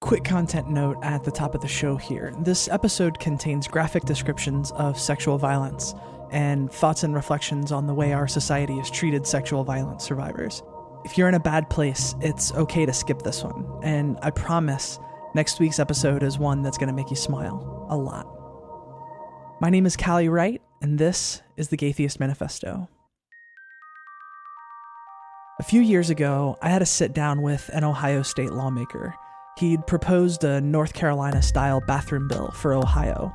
Quick content note at the top of the show here. This episode contains graphic descriptions of sexual violence and thoughts and reflections on the way our society has treated sexual violence survivors. If you're in a bad place, it's okay to skip this one. And I promise next week's episode is one that's going to make you smile a lot. My name is Callie Wright, and this is the Gaytheist Manifesto. A few years ago, I had a sit down with an Ohio state lawmaker. He'd proposed a North Carolina-style bathroom bill for Ohio.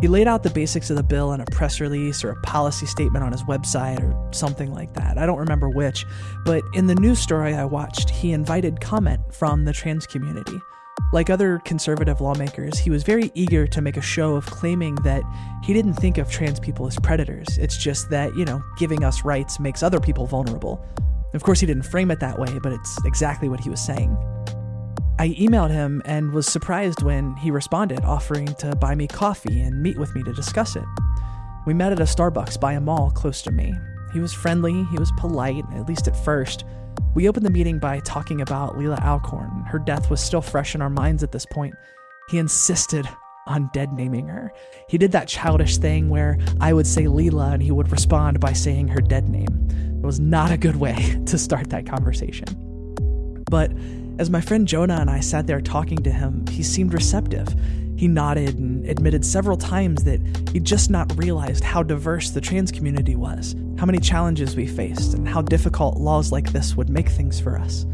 He laid out the basics of the bill in a press release or a policy statement on his website or something like that. I don't remember which, but in the news story I watched, he invited comment from the trans community. Like other conservative lawmakers, he was very eager to make a show of claiming that he didn't think of trans people as predators. It's just that, giving us rights makes other people vulnerable. Of course, he didn't frame it that way, but it's exactly what he was saying. I emailed him and was surprised when he responded, offering to buy me coffee and meet with me to discuss it. We met at a Starbucks by a mall close to me. He was friendly, he was polite, at least at first. We opened the meeting by talking about Leila Alcorn. Her death was still fresh in our minds at this point. He insisted on dead naming her. He did that childish thing where I would say Leila and he would respond by saying her dead name. It was not a good way to start that conversation. But as my friend Jonah and I sat there talking to him, he seemed receptive. He nodded and admitted several times that he'd just not realized how diverse the trans community was, how many challenges we faced, and how difficult laws like this would make things for us.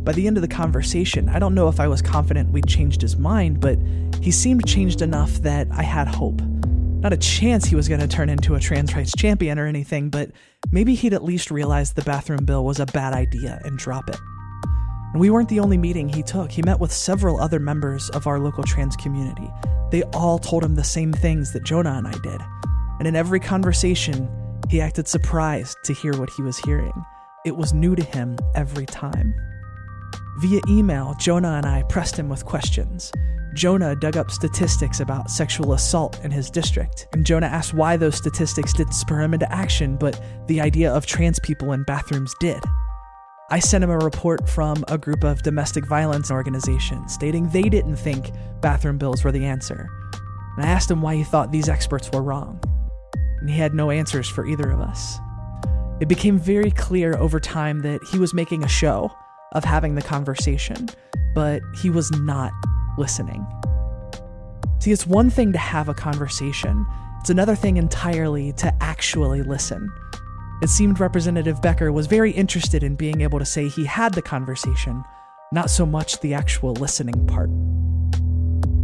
By the end of the conversation, I don't know if I was confident we'd changed his mind, but he seemed changed enough that I had hope. Not a chance he was going to turn into a trans rights champion or anything, but maybe he'd at least realize the bathroom bill was a bad idea and drop it. And we weren't the only meeting he took. He met with several other members of our local trans community. They all told him the same things that Jonah and I did. And in every conversation, he acted surprised to hear what he was hearing. It was new to him every time. Via email, Jonah and I pressed him with questions. Jonah dug up statistics about sexual assault in his district, and Jonah asked why those statistics didn't spur him into action, but the idea of trans people in bathrooms did. I sent him a report from a group of domestic violence organizations stating they didn't think bathroom bills were the answer. And I asked him why he thought these experts were wrong. And he had no answers for either of us. It became very clear over time that he was making a show of having the conversation, but he was not listening. See, it's one thing to have a conversation. It's another thing entirely to actually listen. It seemed Representative Becker was very interested in being able to say he had the conversation, not so much the actual listening part.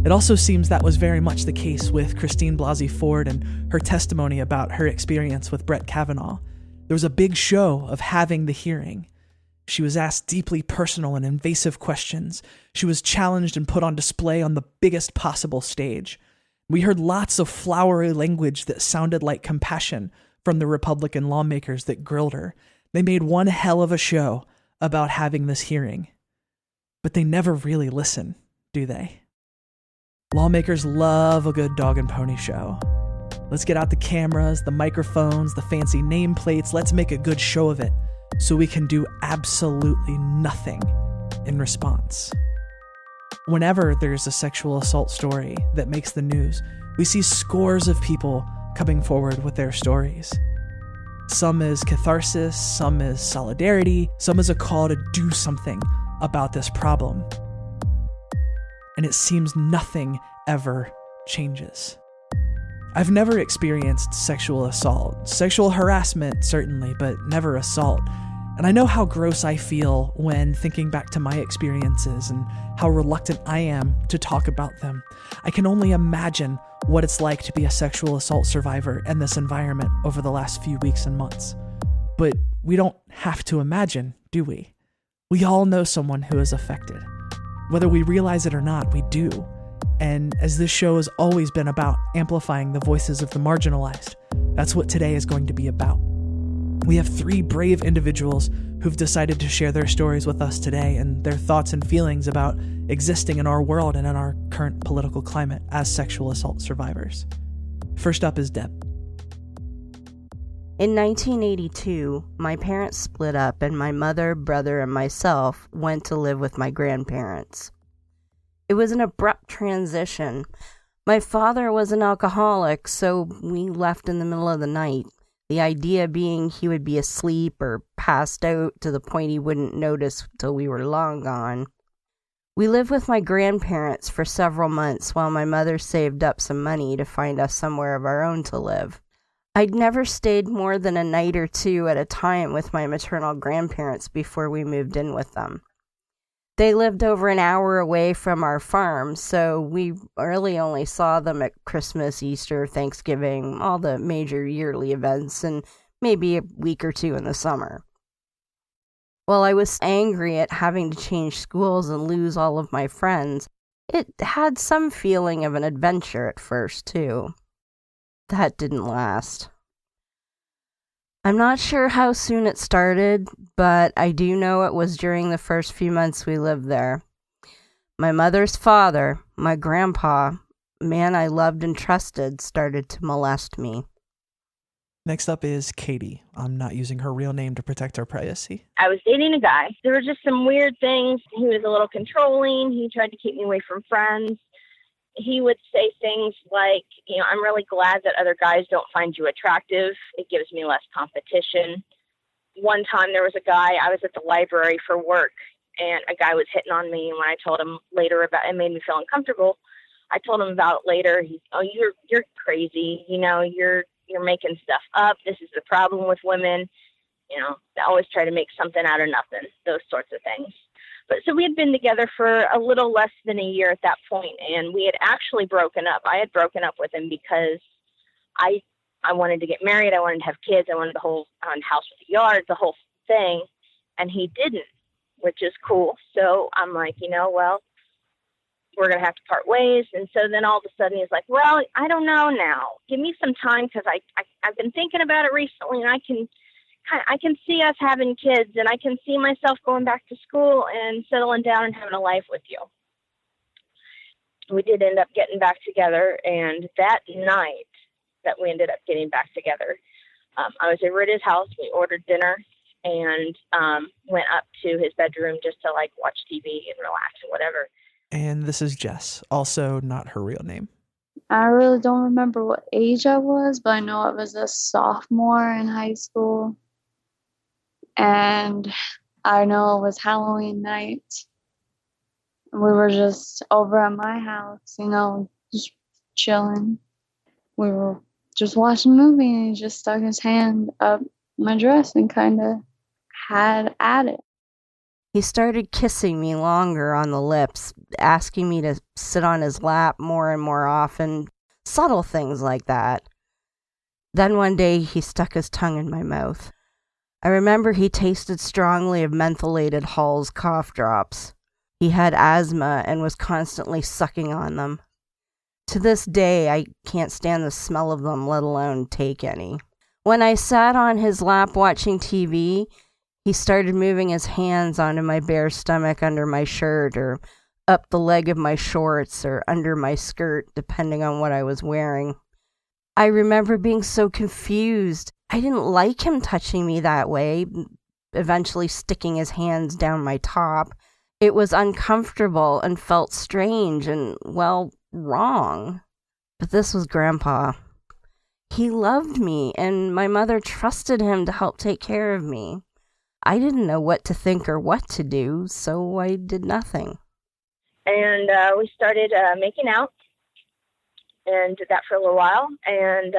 It also seems that was very much the case with Christine Blasey Ford and her testimony about her experience with Brett Kavanaugh. There was a big show of having the hearing. She was asked deeply personal and invasive questions. She was challenged and put on display on the biggest possible stage. We heard lots of flowery language that sounded like compassion from the Republican lawmakers that grilled her. They made one hell of a show about having this hearing. But they never really listen, do they? Lawmakers love a good dog and pony show. Let's get out the cameras, the microphones, the fancy nameplates. Let's make a good show of it so we can do absolutely nothing in response. Whenever there's a sexual assault story that makes the news, we see scores of people coming forward with their stories. Some is catharsis, some is solidarity, some is a call to do something about this problem. And it seems nothing ever changes. I've never experienced sexual assault. Sexual harassment, certainly, but never assault. And I know how gross I feel when thinking back to my experiences and how reluctant I am to talk about them. I can only imagine what it's like to be a sexual assault survivor in this environment over the last few weeks and months. But we don't have to imagine, do we? We all know someone who is affected. Whether we realize it or not, we do. And as this show has always been about amplifying the voices of the marginalized, that's what today is going to be about. We have 3 brave individuals who've decided to share their stories with us today and their thoughts and feelings about existing in our world and in our current political climate as sexual assault survivors. First up is Deb. In 1982, my parents split up and my mother, brother, and myself went to live with my grandparents. It was an abrupt transition. My father was an alcoholic, so we left in the middle of the night. The idea being he would be asleep or passed out to the point he wouldn't notice till we were long gone. We lived with my grandparents for several months while my mother saved up some money to find us somewhere of our own to live. I'd never stayed more than a night or two at a time with my maternal grandparents before we moved in with them. They lived over an hour away from our farm, so we really only saw them at Christmas, Easter, Thanksgiving, all the major yearly events, and maybe a week or two in the summer. While I was angry at having to change schools and lose all of my friends, it had some feeling of an adventure at first, too. That didn't last. I'm not sure how soon it started, but I do know it was during the first few months we lived there. My mother's father, my grandpa, a man I loved and trusted, started to molest me. Next up is Katie. I'm not using her real name to protect our privacy. I was dating a guy. There were just some weird things. He was a little controlling. He tried to keep me away from friends. He would say things like, I'm really glad that other guys don't find you attractive. It gives me less competition. One time there was a guy, I was at the library for work, and a guy was hitting on me. And when I told him later about it, made me feel uncomfortable. I told him about it later. You're crazy. You're making stuff up. This is the problem with women. They always try to make something out of nothing, those sorts of things. But so we had been together for a little less than a year at that point, and we had actually broken up. I had broken up with him because I wanted to get married. I wanted to have kids. I wanted the whole house with a yard, the whole thing. And he didn't, which is cool. So I'm like, well, we're going to have to part ways. And so then all of a sudden he's like, well, I don't know now. Give me some time because I've been thinking about it recently, and I can see us having kids, and I can see myself going back to school and settling down and having a life with you. We did end up getting back together, and that night that we ended up getting back together, I was over at his house. We ordered dinner and went up to his bedroom just to watch TV and relax and whatever. And this is Jess, also not her real name. I really don't remember what age I was, but I know I was a sophomore in high school. And I know it was Halloween night. We were just over at my house, just chilling. We were just watching a movie, and he just stuck his hand up my dress and kind of had at it. He started kissing me longer on the lips, asking me to sit on his lap more and more often, subtle things like that. Then one day he stuck his tongue in my mouth. I remember he tasted strongly of mentholated Hall's cough drops. He had asthma and was constantly sucking on them. To this day, I can't stand the smell of them, let alone take any. When I sat on his lap watching TV, he started moving his hands onto my bare stomach under my shirt, or up the leg of my shorts, or under my skirt, depending on what I was wearing. I remember being so confused. I didn't like him touching me that way, eventually sticking his hands down my top. It was uncomfortable and felt strange and, wrong. But this was Grandpa. He loved me, and my mother trusted him to help take care of me. I didn't know what to think or what to do, so I did nothing. And we started making out, and did that for a little while. And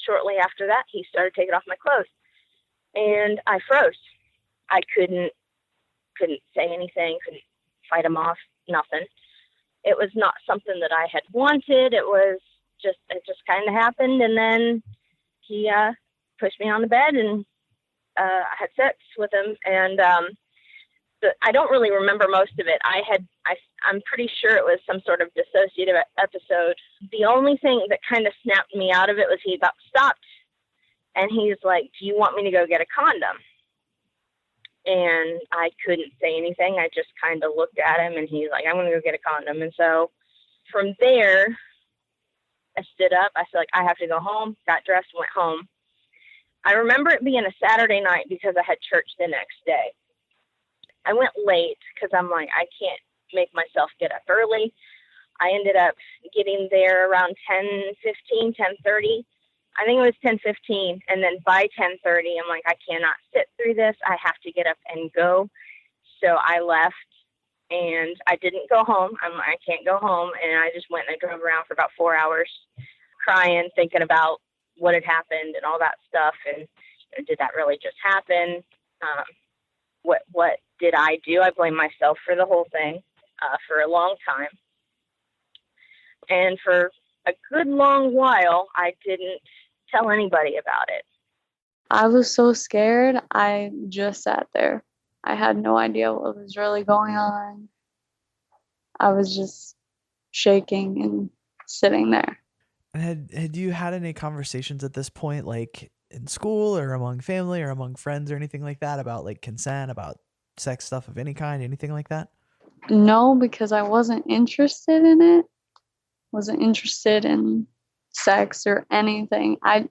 shortly after that, he started taking off my clothes, and I froze. I couldn't say anything, couldn't fight him off, nothing. It was not something that I had wanted. It just kind of happened, and then he pushed me on the bed, and I had sex with him, and I don't really remember most of it. I'm pretty sure it was some sort of dissociative episode. The only thing that kind of snapped me out of it was he about stopped, and he's like, "Do you want me to go get a condom?" And I couldn't say anything. I just kind of looked at him, and he's like, "I'm going to go get a condom." And so from there, I stood up. I said, I have to go home, got dressed, went home. I remember it being a Saturday night because I had church the next day. I went late because I'm like, I make myself get up early. I ended up getting there around 10:15, 10:30. I think it was 10:15. And then by 10:30, I'm like, I cannot sit through this. I have to get up and go. So I left and I didn't go home. I'm like, I can't go home. And I just went and I drove around for about 4 hours crying, thinking about what had happened and all that stuff. And did that really just happen? What did I do? I blame myself for the whole thing for a long time. And for a good long while, I didn't tell anybody about it. I was so scared. I just sat there. I had no idea what was really going on. I was just shaking and sitting there. Had you had any conversations at this point, like in school or among family or among friends or anything like that, about like consent, about sex stuff of any kind, anything like that? No, because I wasn't interested in it. Wasn't interested in sex or anything. The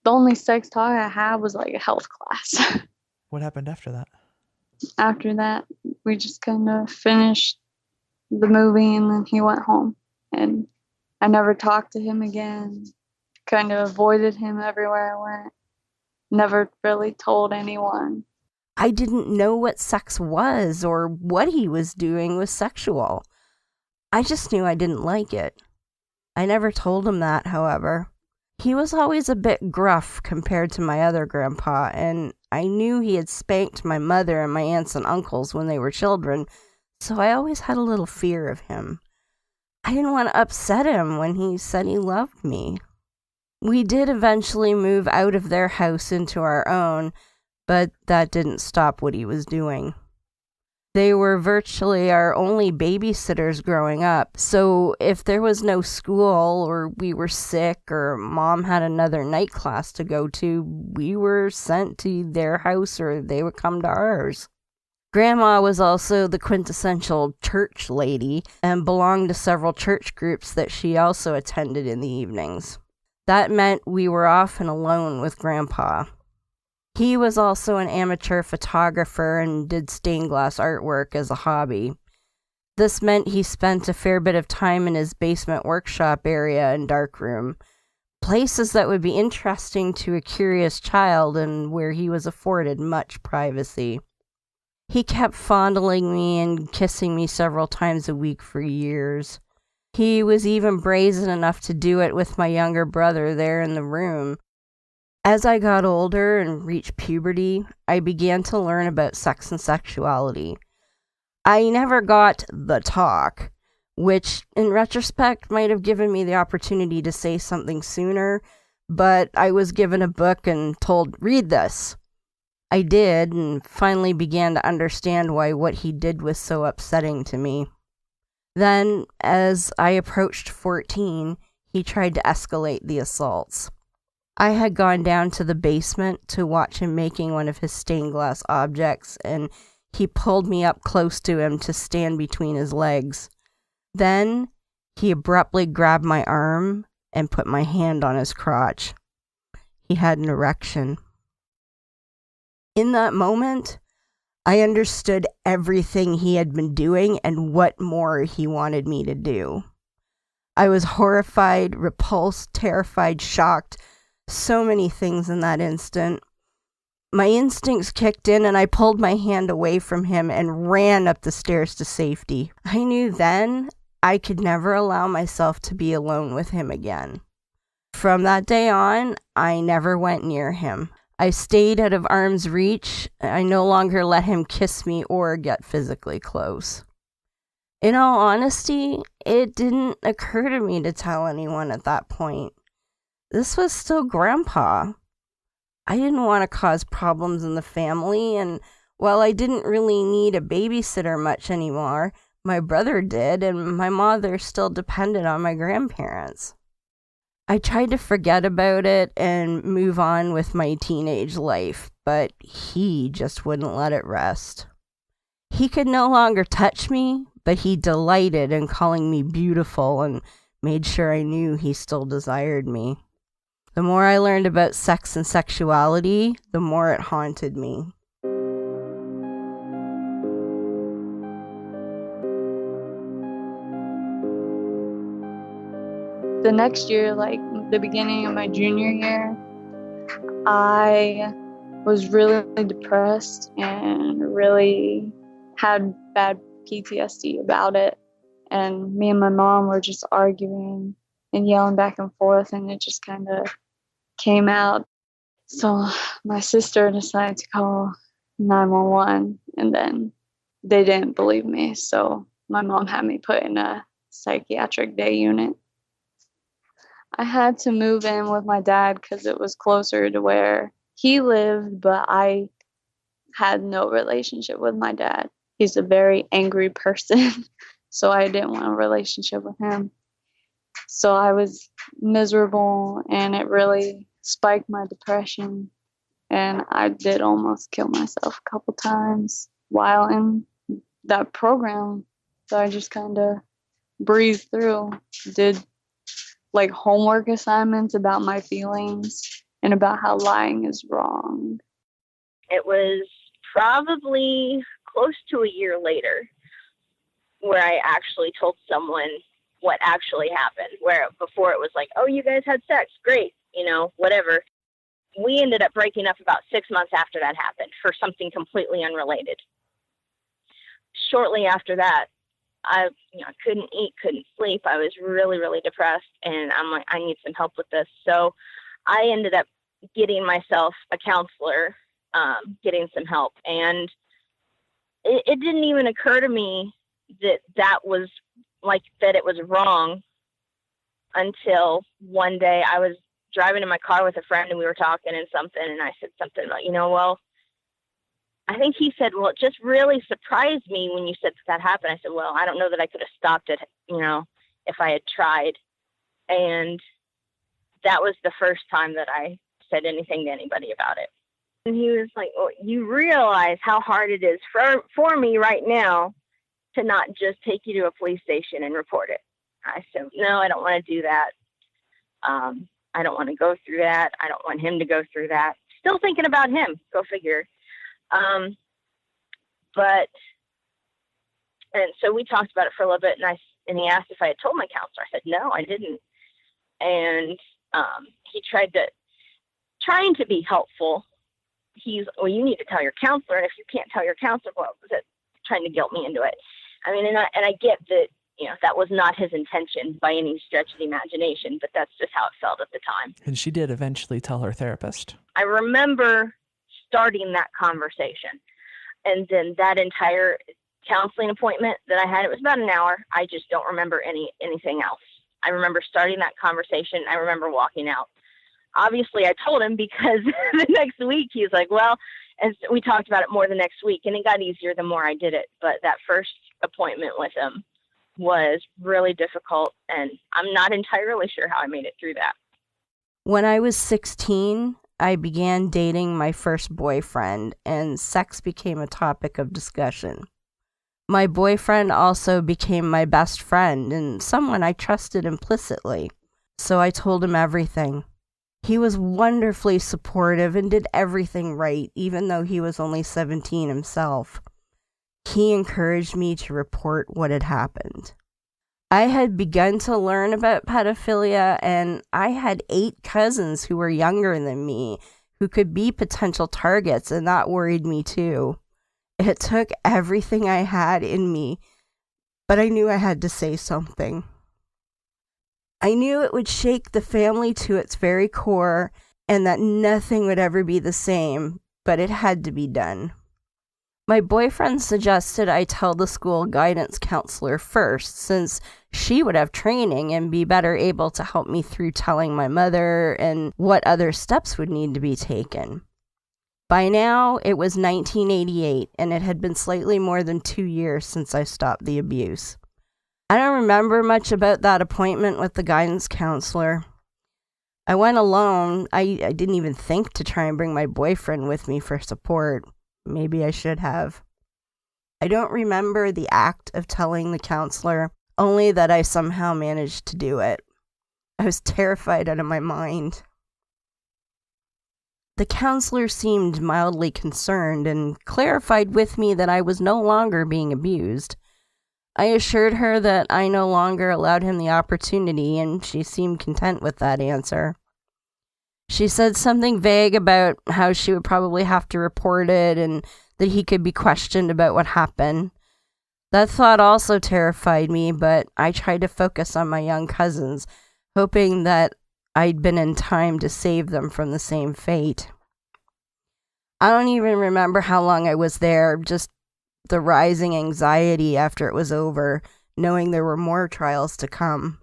only sex talk I had was like a health class. What happened after that? After that, we just kind of finished the movie and then he went home. And I never talked to him again. Kind of avoided him everywhere I went. Never really told anyone. I didn't know what sex was or what he was doing was sexual. I just knew I didn't like it. I never told him that, however. He was always a bit gruff compared to my other grandpa, and I knew he had spanked my mother and my aunts and uncles when they were children, so I always had a little fear of him. I didn't want to upset him when he said he loved me. We did eventually move out of their house into our own, but that didn't stop what he was doing. They were virtually our only babysitters growing up, so if there was no school or we were sick or mom had another night class to go to, we were sent to their house or they would come to ours. Grandma was also the quintessential church lady and belonged to several church groups that she also attended in the evenings. That meant we were often alone with Grandpa. He was also an amateur photographer and did stained glass artwork as a hobby. This meant he spent a fair bit of time in his basement workshop area and darkroom, places that would be interesting to a curious child and where he was afforded much privacy. He kept fondling me and kissing me several times a week for years. He was even brazen enough to do it with my younger brother there in the room. As I got older and reached puberty, I began to learn about sex and sexuality. I never got the talk, which in retrospect might have given me the opportunity to say something sooner, but I was given a book and told, read this. I did, and finally began to understand why what he did was so upsetting to me. Then, as I approached 14, he tried to escalate the assaults. I had gone down to the basement to watch him making one of his stained glass objects, and he pulled me up close to him to stand between his legs. Then he abruptly grabbed my arm and put my hand on his crotch. He had an erection. In that moment, I understood everything he had been doing and what more he wanted me to do. I was horrified, repulsed, terrified, shocked. So many things in that instant. My instincts kicked in and I pulled my hand away from him and ran up the stairs to safety. I knew then I could never allow myself to be alone with him again. From that day on, I never went near him. I stayed out of arm's reach. I no longer let him kiss me or get physically close. In all honesty, it didn't occur to me to tell anyone at that point. This was still Grandpa. I didn't want to cause problems in the family, and while I didn't really need a babysitter much anymore, my brother did, and my mother still depended on my grandparents. I tried to forget about it and move on with my teenage life, but he just wouldn't let it rest. He could no longer touch me, but he delighted in calling me beautiful and made sure I knew he still desired me. The more I learned about sex and sexuality, the more it haunted me. the next year, like the beginning of my junior year, I was really depressed and really had bad PTSD about it. And me and my mom were just arguing and yelling back and forth, and it just kind of came out. So my sister decided to call 911, and then they didn't believe me. So my mom had me put in a psychiatric day unit. I had to move in with my dad because it was closer to where he lived, but I had no relationship with my dad. He's a very angry person, so I didn't want a relationship with him. So I was miserable, and it really spiked my depression, and I did almost kill myself a couple times while in that program. So I just kind of breezed through, did like homework assignments about my feelings and about how lying is wrong. It was probably close to a year later where I actually told someone what actually happened, where before it was like, oh, you guys had sex, great, whatever. We ended up breaking up about 6 months after that happened for something completely unrelated. Shortly after that, I couldn't eat, couldn't sleep. I was really, really depressed, and I'm like, I need some help with this. So I ended up getting myself a counselor, getting some help. And it didn't even occur to me that was like, that it was wrong until one day I was driving in my car with a friend, and we were talking and something, and I said something about, well, I think he said, well, it just really surprised me when you said that happened. I said, well, I don't know that I could have stopped it, if I had tried. And that was the first time that I said anything to anybody about it. And he was like, well, you realize how hard it is for me right now to not just take you to a police station and report it. I said, no, I don't want to do that. I don't want to go through that. I don't want him to go through that. Still thinking about him. Go figure. And so we talked about it for a little bit, and he asked if I had told my counselor. I said, no, I didn't. And, he trying to be helpful. Well, you need to tell your counselor. And if you can't tell your counselor, well, was it trying to guilt me into it? I mean, and I get that, that was not his intention by any stretch of the imagination, but that's just how it felt at the time. And she did eventually tell her therapist. I remember starting that conversation, and then that entire counseling appointment that I had, it was about an hour. I just don't remember anything else. I remember starting that conversation. I remember walking out. Obviously I told him, because the next week he was like, well, and we talked about it more the next week, and it got easier the more I did it. But that first appointment with him was really difficult, and I'm not entirely sure how I made it through that. When I was 16, I began dating my first boyfriend, and sex became a topic of discussion. My boyfriend also became my best friend and someone I trusted implicitly, so I told him everything. He was wonderfully supportive and did everything right, even though he was only 17 himself. He encouraged me to report what had happened. I had begun to learn about pedophilia, and I had 8 cousins who were younger than me who could be potential targets, and that worried me too. It took everything I had in me, but I knew I had to say something. I knew it would shake the family to its very core, and that nothing would ever be the same, but it had to be done. My boyfriend suggested I tell the school guidance counselor first, since she would have training and be better able to help me through telling my mother and what other steps would need to be taken. By now, it was 1988, and it had been slightly more than 2 years since I stopped the abuse. I don't remember much about that appointment with the guidance counselor. I went alone. I didn't even think to try and bring my boyfriend with me for support. Maybe I should have. I don't remember the act of telling the counselor, only that I somehow managed to do it. I was terrified out of my mind. The counselor seemed mildly concerned and clarified with me that I was no longer being abused. I assured her that I no longer allowed him the opportunity, and she seemed content with that answer. She said something vague about how she would probably have to report it and that he could be questioned about what happened. That thought also terrified me, but I tried to focus on my young cousins, hoping that I'd been in time to save them from the same fate. I don't even remember how long I was there, just the rising anxiety after it was over, knowing there were more trials to come.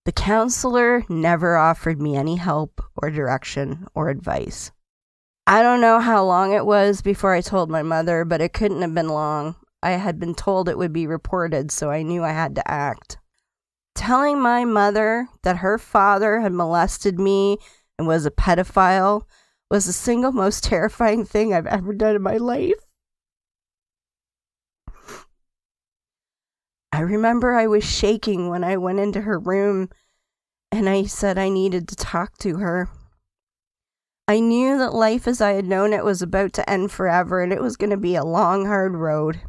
The counselor never offered me any help or direction or advice. I don't know how long it was before I told my mother, but it couldn't have been long. I had been told it would be reported, so I knew I had to act. Telling my mother that her father had molested me and was a pedophile was the single most terrifying thing I've ever done in my life. I remember I was shaking when I went into her room and I said I needed to talk to her. I knew that life as I had known it was about to end forever, and it was going to be a long, hard road.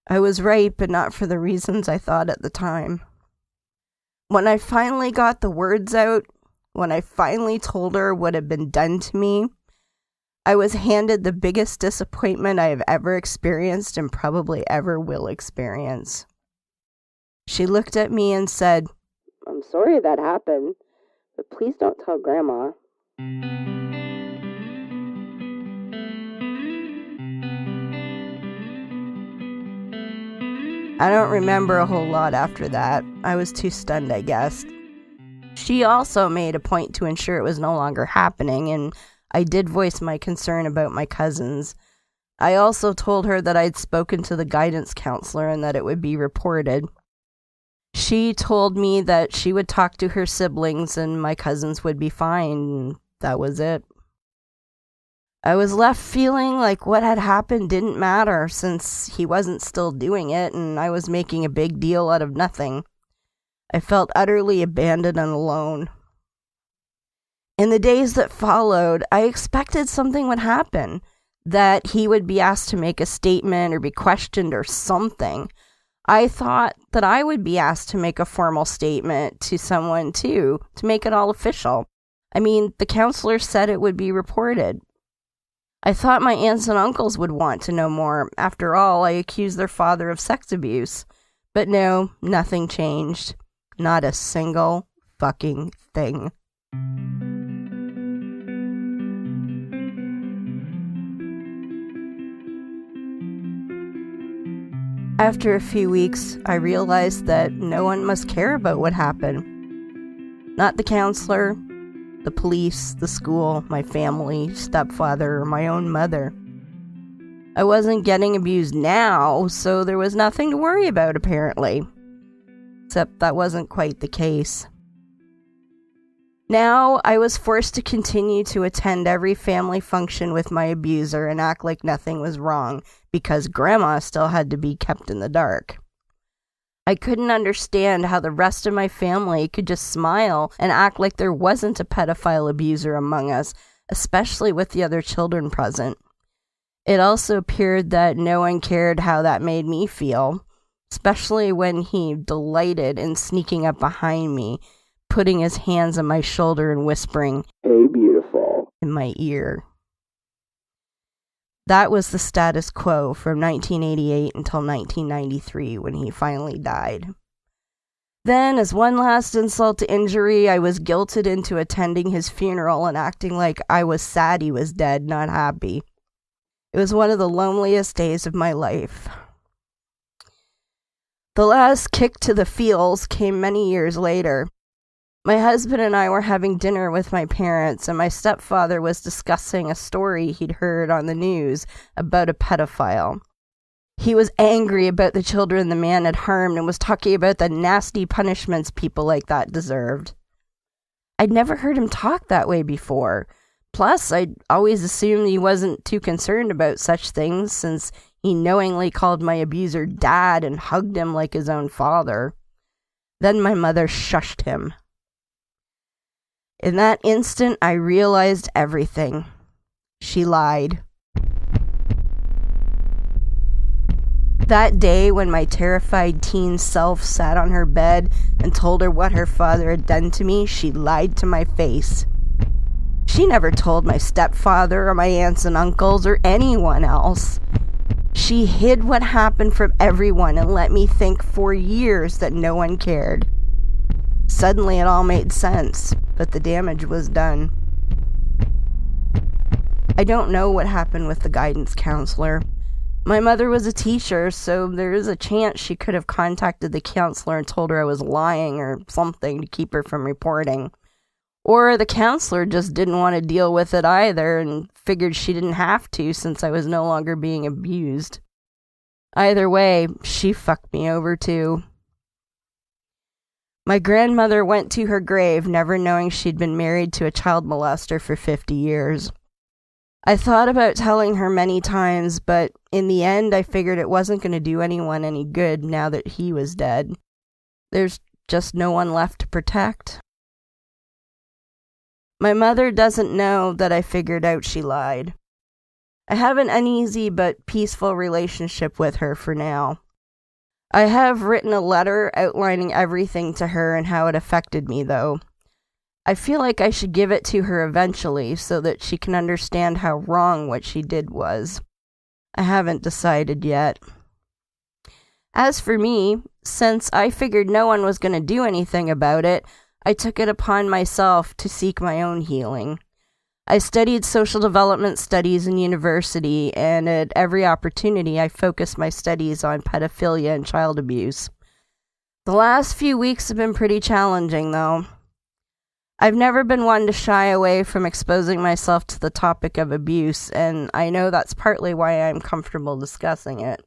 I was right, but not for the reasons I thought at the time. When I finally got the words out, when I finally told her what had been done to me, I was handed the biggest disappointment I have ever experienced and probably ever will experience. She looked at me and said, "I'm sorry that happened, but please don't tell Grandma." I don't remember a whole lot after that. I was too stunned, I guess. She also made a point to ensure it was no longer happening, and I did voice my concern about my cousins. I also told her that I'd spoken to the guidance counselor and that it would be reported. She told me that she would talk to her siblings and my cousins would be fine, and that was it. I was left feeling like what had happened didn't matter since he wasn't still doing it and I was making a big deal out of nothing. I felt utterly abandoned and alone. In the days that followed, I expected something would happen, that he would be asked to make a statement or be questioned or something. I thought that I would be asked to make a formal statement to someone too, to make it all official. I mean, the counselor said it would be reported. I thought my aunts and uncles would want to know more. After all, I accused their father of sex abuse. But no, nothing changed. Not a single fucking thing. After a few weeks, I realized that no one must care about what happened. Not the counselor, the police, the school, my family, stepfather, or my own mother. I wasn't getting abused now, so there was nothing to worry about, apparently. Except that wasn't quite the case. Now, I was forced to continue to attend every family function with my abuser and act like nothing was wrong, because Grandma still had to be kept in the dark. I couldn't understand how the rest of my family could just smile and act like there wasn't a pedophile abuser among us, especially with the other children present. It also appeared that no one cared how that made me feel, especially when he delighted in sneaking up behind me, putting his hands on my shoulder and whispering, "Hey, beautiful," in my ear. That was the status quo from 1988 until 1993 when he finally died. Then, as one last insult to injury, I was guilted into attending his funeral and acting like I was sad he was dead, not happy. It was one of the loneliest days of my life. The last kick to the feels came many years later. My husband and I were having dinner with my parents, and my stepfather was discussing a story he'd heard on the news about a pedophile. He was angry about the children the man had harmed and was talking about the nasty punishments people like that deserved. I'd never heard him talk that way before. Plus, I'd always assumed he wasn't too concerned about such things since he knowingly called my abuser Dad and hugged him like his own father. Then my mother shushed him. In that instant, I realized everything. She lied. That day when my terrified teen self sat on her bed and told her what her father had done to me, she lied to my face. She never told my stepfather or my aunts and uncles or anyone else. She hid what happened from everyone and let me think for years that no one cared. Suddenly it all made sense, but the damage was done. I don't know what happened with the guidance counselor. My mother was a teacher, so there is a chance she could have contacted the counselor and told her I was lying or something to keep her from reporting. Or the counselor just didn't want to deal with it either and figured she didn't have to since I was no longer being abused. Either way, she fucked me over too. My grandmother went to her grave never knowing she'd been married to a child molester for 50 years. I thought about telling her many times, but in the end I figured it wasn't going to do anyone any good now that he was dead. There's just no one left to protect. My mother doesn't know that I figured out she lied. I have an uneasy but peaceful relationship with her for now. I have written a letter outlining everything to her and how it affected me, though. I feel like I should give it to her eventually so that she can understand how wrong what she did was. I haven't decided yet. As for me, since I figured no one was going to do anything about it, I took it upon myself to seek my own healing. I studied social development studies in university, and at every opportunity I focused my studies on pedophilia and child abuse. The last few weeks have been pretty challenging, though. I've never been one to shy away from exposing myself to the topic of abuse, and I know that's partly why I'm comfortable discussing it.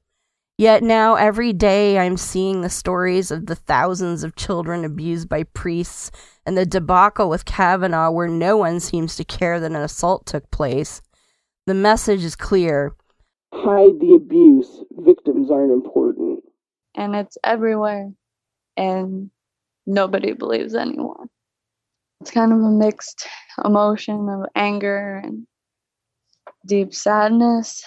Yet now, every day, I'm seeing the stories of the thousands of children abused by priests and the debacle with Kavanaugh where no one seems to care that an assault took place. The message is clear. Hide the abuse. Victims aren't important. And it's everywhere. And nobody believes anyone. It's kind of a mixed emotion of anger and deep sadness.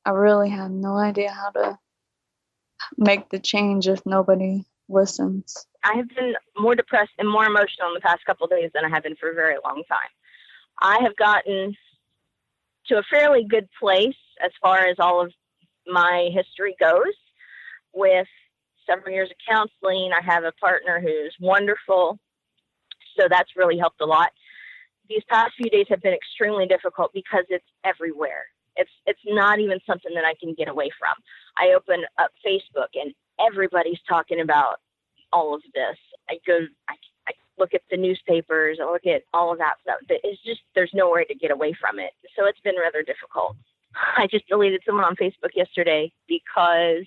I really have no idea how to make the change if nobody listens. I have been more depressed and more emotional in the past couple of days than I have been for a very long time. I have gotten to a fairly good place as far as all of my history goes. With several years of counseling, I have a partner who's wonderful, so that's really helped a lot. These past few days have been extremely difficult because it's everywhere. It's not even something that I can get away from. I open up Facebook and everybody's talking about all of this. I look at the newspapers, I look at all of that stuff. It's just, there's nowhere to get away from it. So it's been rather difficult. I just deleted someone on Facebook yesterday because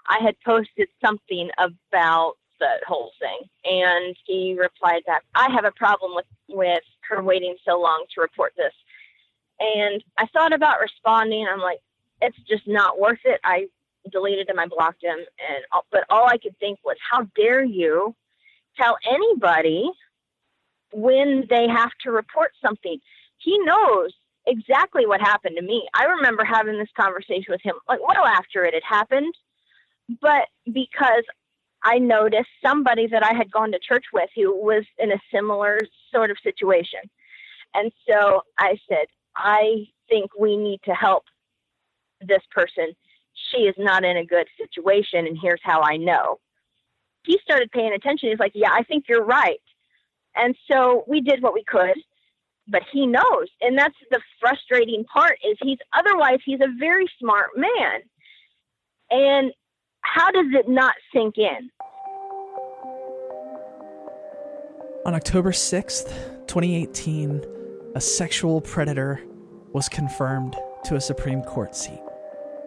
I had posted something about the whole thing. And he replied back, I have a problem with her waiting so long to report this. And I thought about responding. I'm like, it's just not worth it. I deleted him. I blocked him. But all I could think was, how dare you tell anybody when they have to report something? He knows exactly what happened to me. I remember having this conversation with him, like, well after it had happened. But because I noticed somebody that I had gone to church with who was in a similar sort of situation. And so I said, I think we need to help this person. She is not in a good situation, and here's how I know. He started paying attention. He's like, yeah, I think you're right. And so we did what we could, but he knows. And that's the frustrating part, is he's a very smart man. And how does it not sink in? On October 6th, 2018, a sexual predator was confirmed to a Supreme Court seat.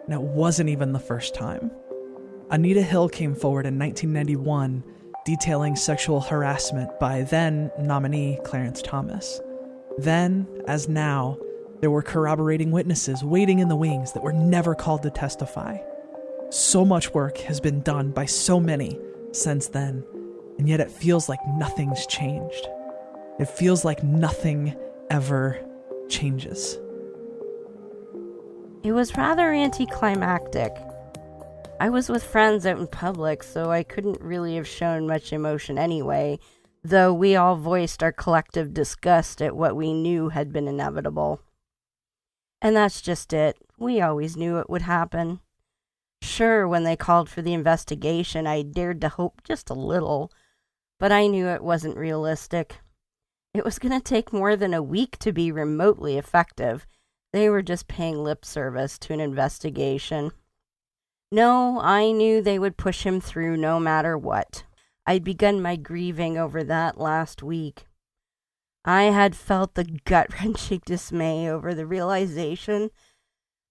And it wasn't even the first time. Anita Hill came forward in 1991 detailing sexual harassment by then nominee Clarence Thomas. Then, as now, there were corroborating witnesses waiting in the wings that were never called to testify. So much work has been done by so many since then, and yet it feels like nothing's changed. It feels like nothing ever changes. It was rather anticlimactic. I was with friends out in public, so I couldn't really have shown much emotion anyway, though we all voiced our collective disgust at what we knew had been inevitable. And that's just it. We always knew it would happen. Sure, when they called for the investigation, I dared to hope just a little, but I knew it wasn't realistic. It was going to take more than a week to be remotely effective. They were just paying lip service to an investigation. No, I knew they would push him through no matter what. I'd begun my grieving over that last week. I had felt the gut-wrenching dismay over the realization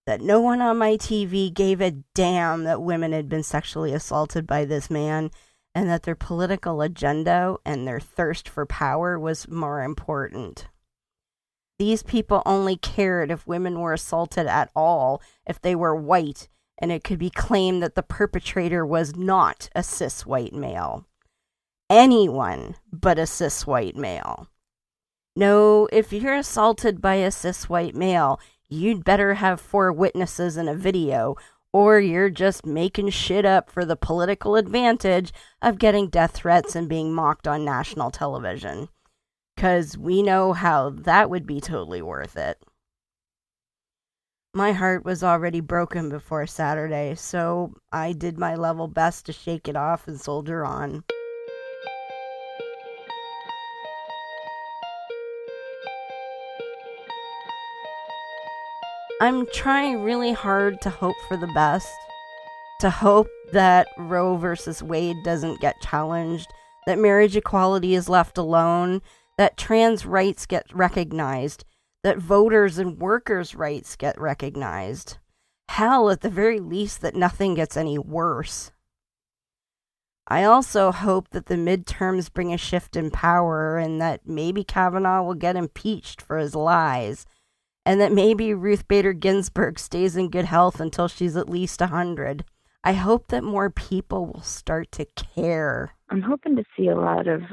that no one on my TV gave a damn that women had been sexually assaulted by this man, and that their political agenda and their thirst for power was more important. These people only cared if women were assaulted at all, if they were white, and it could be claimed that the perpetrator was not a cis white male. Anyone but a cis white male. No, if you're assaulted by a cis white male, you'd better have 4 witnesses in a video, or you're just making shit up for the political advantage of getting death threats and being mocked on national television. 'Cause we know how that would be totally worth it. My heart was already broken before Saturday, so I did my level best to shake it off and soldier on. I'm trying really hard to hope for the best, to hope that Roe versus Wade doesn't get challenged, that marriage equality is left alone, that trans rights get recognized, that voters and workers' rights get recognized. Hell, at the very least, that nothing gets any worse. I also hope that the midterms bring a shift in power and that maybe Kavanaugh will get impeached for his lies, and that maybe Ruth Bader Ginsburg stays in good health until she's at least 100. I hope that more people will start to care. I'm hoping to see a lot of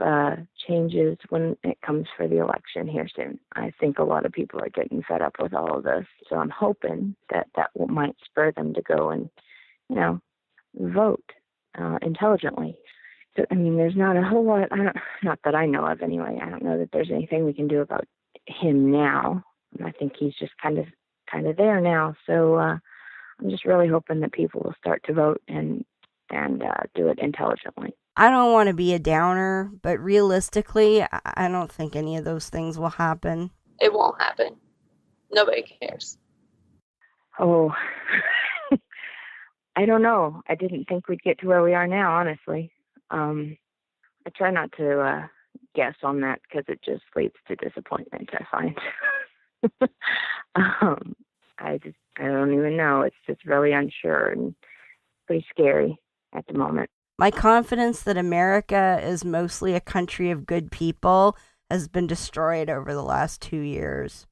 changes when it comes for the election here soon. I think a lot of people are getting fed up with all of this. So I'm hoping that might spur them to go and, vote intelligently. So, there's not a whole lot, not that I know of anyway. I don't know that there's anything we can do about him now. I think he's just kind of there now. So I'm just really hoping that people will start to vote and do it intelligently. I don't want to be a downer, but realistically, I don't think any of those things will happen. It won't happen. Nobody cares. Oh, I don't know. I didn't think we'd get to where we are now, honestly. I try not to guess on that because it just leads to disappointment, I find. I don't even know. It's just really unsure and pretty scary at the moment. My confidence that America is mostly a country of good people has been destroyed over the last 2 years.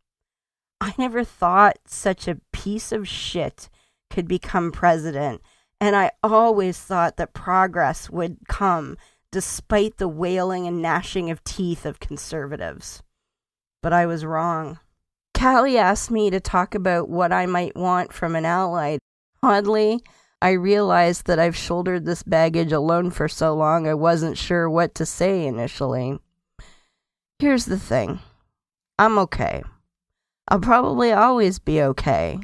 I never thought such a piece of shit could become president, and I always thought that progress would come despite the wailing and gnashing of teeth of conservatives. But I was wrong. Callie asked me to talk about what I might want from an ally. Oddly, I realized that I've shouldered this baggage alone for so long I wasn't sure what to say initially. Here's the thing. I'm okay. I'll probably always be okay.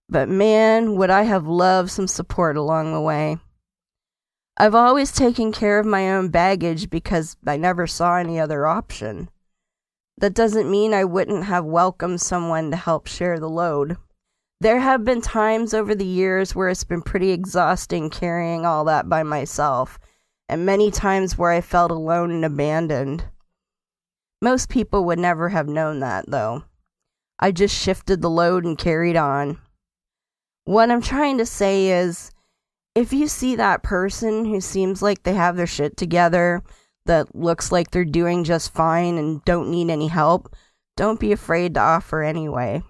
But man, would I have loved some support along the way. I've always taken care of my own baggage because I never saw any other option. That doesn't mean I wouldn't have welcomed someone to help share the load. There have been times over the years where it's been pretty exhausting carrying all that by myself, and many times where I felt alone and abandoned. Most people would never have known that, though. I just shifted the load and carried on. What I'm trying to say is, if you see that person who seems like they have their shit together, that looks like they're doing just fine and don't need any help, don't be afraid to offer anyway.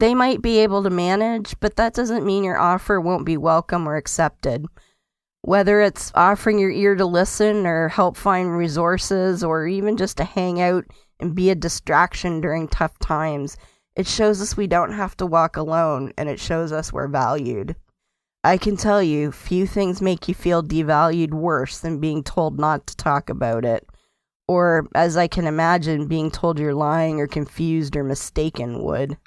They might be able to manage, but that doesn't mean your offer won't be welcome or accepted. Whether it's offering your ear to listen or help find resources or even just to hang out and be a distraction during tough times, it shows us we don't have to walk alone, and it shows us we're valued. I can tell you, few things make you feel devalued worse than being told not to talk about it. Or, as I can imagine, being told you're lying or confused or mistaken would.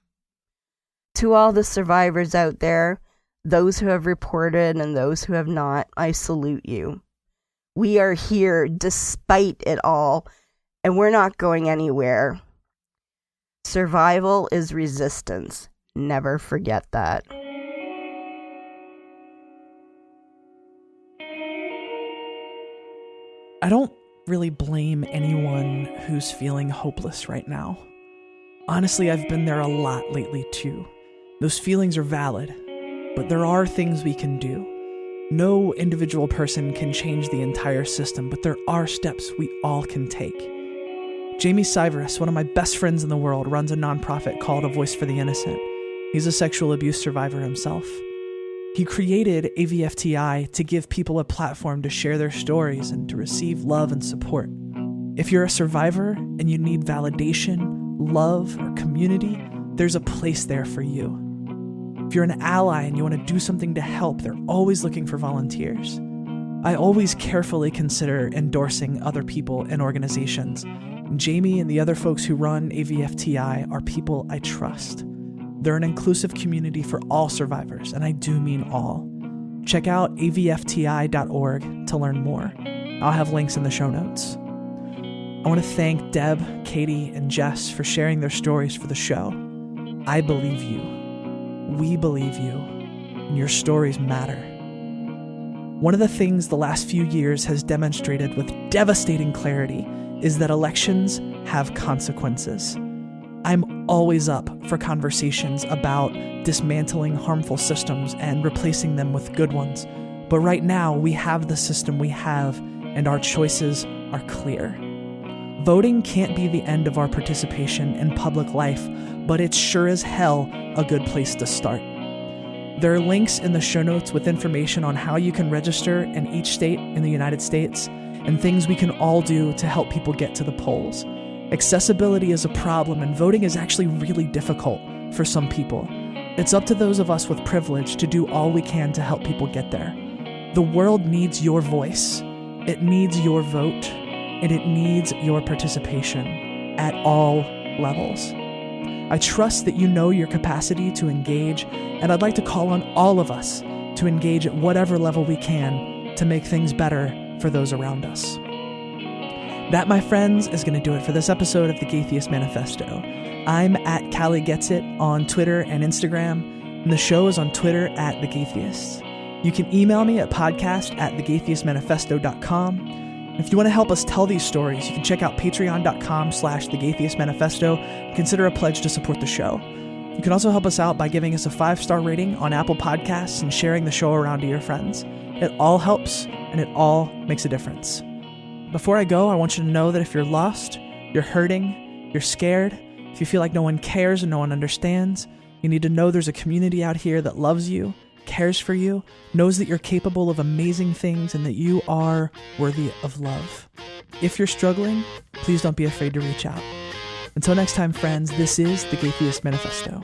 To all the survivors out there, those who have reported and those who have not, I salute you. We are here despite it all, and we're not going anywhere. Survival is resistance. Never forget that. I don't really blame anyone who's feeling hopeless right now. Honestly, I've been there a lot lately too. Those feelings are valid, but there are things we can do. No individual person can change the entire system, but there are steps we all can take. Jamie Siverus, one of my best friends in the world, runs a nonprofit called A Voice for the Innocent. He's a sexual abuse survivor himself. He created AVFTI to give people a platform to share their stories and to receive love and support. If you're a survivor and you need validation, love, or community, there's a place there for you. If you're an ally and you want to do something to help, they're always looking for volunteers. I always carefully consider endorsing other people and organizations. Jamie and the other folks who run AVFTI are people I trust. They're an inclusive community for all survivors, and I do mean all. Check out avfti.org to learn more. I'll have links in the show notes. I want to thank Deb, Katie, and Jess for sharing their stories for the show. I believe you. We believe you. And your stories matter. One of the things the last few years has demonstrated with devastating clarity is that elections have consequences. I'm always up for conversations about dismantling harmful systems and replacing them with good ones. But right now, we have the system we have, and our choices are clear. Voting can't be the end of our participation in public life, but it's sure as hell a good place to start. There are links in the show notes with information on how you can register in each state in the United States and things we can all do to help people get to the polls. Accessibility is a problem, and voting is actually really difficult for some people. It's up to those of us with privilege to do all we can to help people get there. The world needs your voice. It needs your vote, and it needs your participation at all levels. I trust that you know your capacity to engage, and I'd like to call on all of us to engage at whatever level we can to make things better for those around us. That, my friends, is going to do it for this episode of the Gaytheist Manifesto. I'm at Callie Gets It on Twitter and Instagram, and the show is on Twitter at The Gaytheists. You can email me at podcast@thegaytheistmanifesto.com. If you want to help us tell these stories, you can check out patreon.com/thegaytheistmanifesto and consider a pledge to support the show. You can also help us out by giving us a 5-star rating on Apple Podcasts and sharing the show around to your friends. It all helps, and it all makes a difference. Before I go, I want you to know that if you're lost, you're hurting, you're scared, if you feel like no one cares and no one understands, you need to know there's a community out here that loves you, cares for you, knows that you're capable of amazing things, and that you are worthy of love. If you're struggling, please don't be afraid to reach out. Until next time, friends, this is the Gaytheist Manifesto.